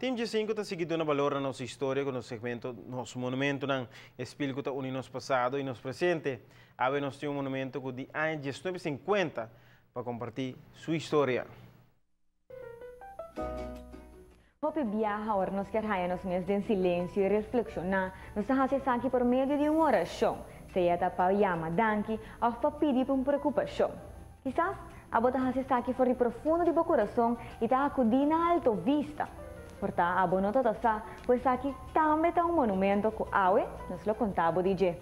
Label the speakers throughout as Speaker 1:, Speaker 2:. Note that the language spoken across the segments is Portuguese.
Speaker 1: Team G5 está seguindo na valor na nossa história com o segmento nosso monumento não espírito que une nos passado e nos presente. Agora nós temos monumento que de ano 1950 para compartilhar sua história.
Speaker 2: Hopi viaja ahora nos queremos mes de silêncio e reflexionar. Nos hace aqui por meio de uma oração. Seja para llamar danke ou para pedir por uma preocupação. Quizás a bota hace aqui for de profundo de bo coração e está acudir na alto vista. Portanto, a bonota tá pois aqui também está monumento que awe nos lo contava DJ.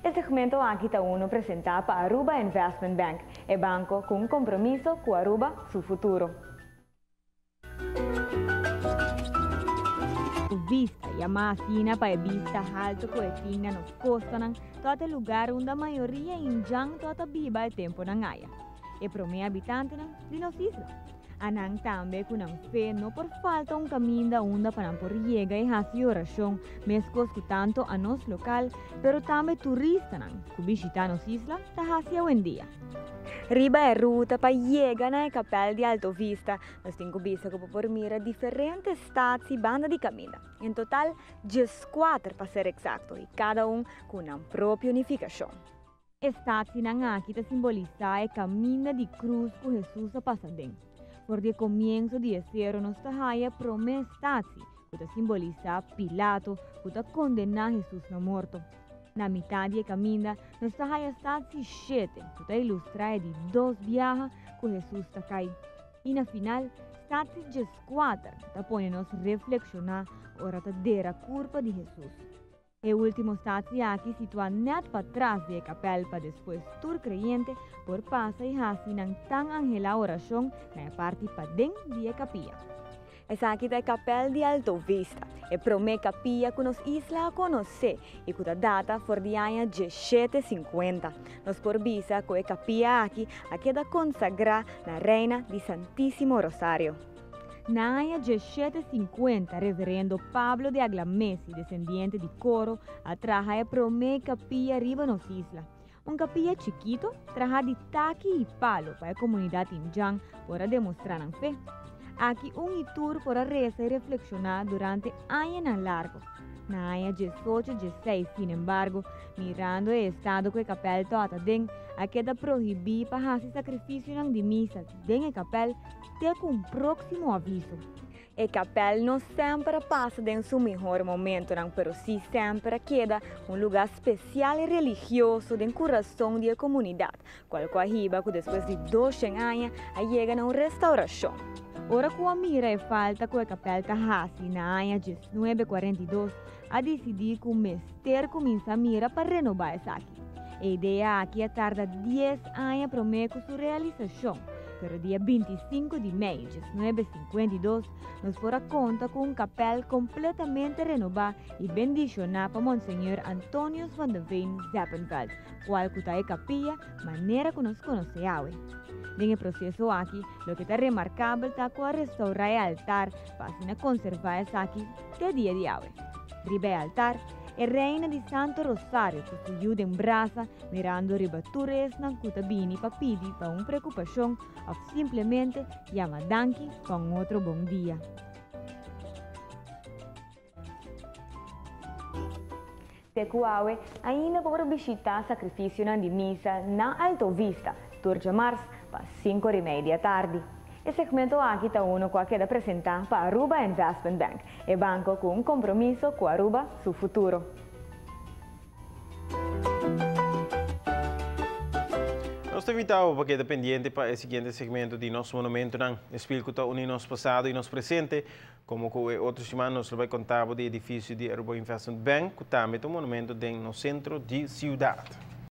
Speaker 2: Este segmento aqui está apresentado para Aruba Investment Bank, e banco com compromisso com Aruba seu futuro. Vista e a máquina para vista alto que tinha nos costas ng todo lugar onde a maioria injang toda biba o tempo ng aya. E para mga habitante de nos isla. Anang também com não fé não por falta caminho onde para por chega e hace oração, mesmo que tanto a nos local, pero também turista que visita nos isla ta hace hoje em dia. Riba é ruta para chegar na capela de Alto Vista. Nós temos visto que por mira diferentes estados e bandas de caminho. Em total, 14 para ser exato, e cada com uma própria unificação. Estados aqui te simboliza o caminho de cruz que Jesus passa dentro. Por de comienzo de ser nos tahaya promessa que te simboliza Pilato, que te condena Jesus na morto. Na metade do caminho, nos tahaya stati 7, que te ilustra de 2 viajes que Jesus te cai. E na final, stati 4, que te põe nos reflexionar ora te dera curva de Jesus. E último stati aqui situa net para trás de capel para depois tur creyente por passa e hasi ng tang angela oração na parte para dentro de capilla. Essa aqui é a capel de Alto Vista, e prome capilla que nos isla a conhecer e que a data for de ano 1750. Nos por visa que a capilla aqui queda consagrada na Reina de Santíssimo Rosário. Na ano 1750, reverendo Pablo de Aglamesi, descendiente de Coro, atraja a prome capilla riba nos isla. Capilla chiquito, traja de taqui e palo para a comunidade injang para demonstrar a fé. Aqui tour para reza e reflexionar durante anos largo. Na ano 1816, sin embargo, mirando o estado que o capel toda den, queda proibir para fazer sacrifício de misa den o capel até com um próximo aviso. O capel não sempre passa em seu melhor momento, pero sim sempre queda lugar especial e religioso no coração da comunidade, qual arriba que depois de 200 anos chega a uma restauração. Ora que a mira é falta que o capel Tahasi na ano 1942 a decidir que o mestre começa a mira para renovar essa aqui. A ideia aqui é tarda 10 anos para meio sua realização. Pero dia 25 de maio de 1952, nos porá conta com capel completamente renovado e bendicionado para Monsenhor Antônio van der Veen Zeppenveld, qual que é a capilla, maneira que nos conhecemos. Nesse processo aqui, o que é remarcável é que restaurar o altar para conservar essa aqui até dia de hoje. Ribe o altar, a Reina de Santo Rosário que subiu em brasa, mirando ribaturas na cutabini para pedir para uma preocupação ou simplesmente chamar danke para outro bom dia. Tecuawe ainda para visitar sacrifício de missa na Alto Vista, Turja Mars, para 5:30 da tarde. E segmento aqui está que queda apresentar para Aruba Investment Bank, e banco com compromisso com Aruba seu futuro.
Speaker 1: Nós te invitamos para que dependiente para o seguinte segmento de nosso monumento, não espírito que une nos passado e nos presente, como que outros semanas nos vai contar do edifício de Aruba Investment Bank, que também é um monumento no centro de cidade.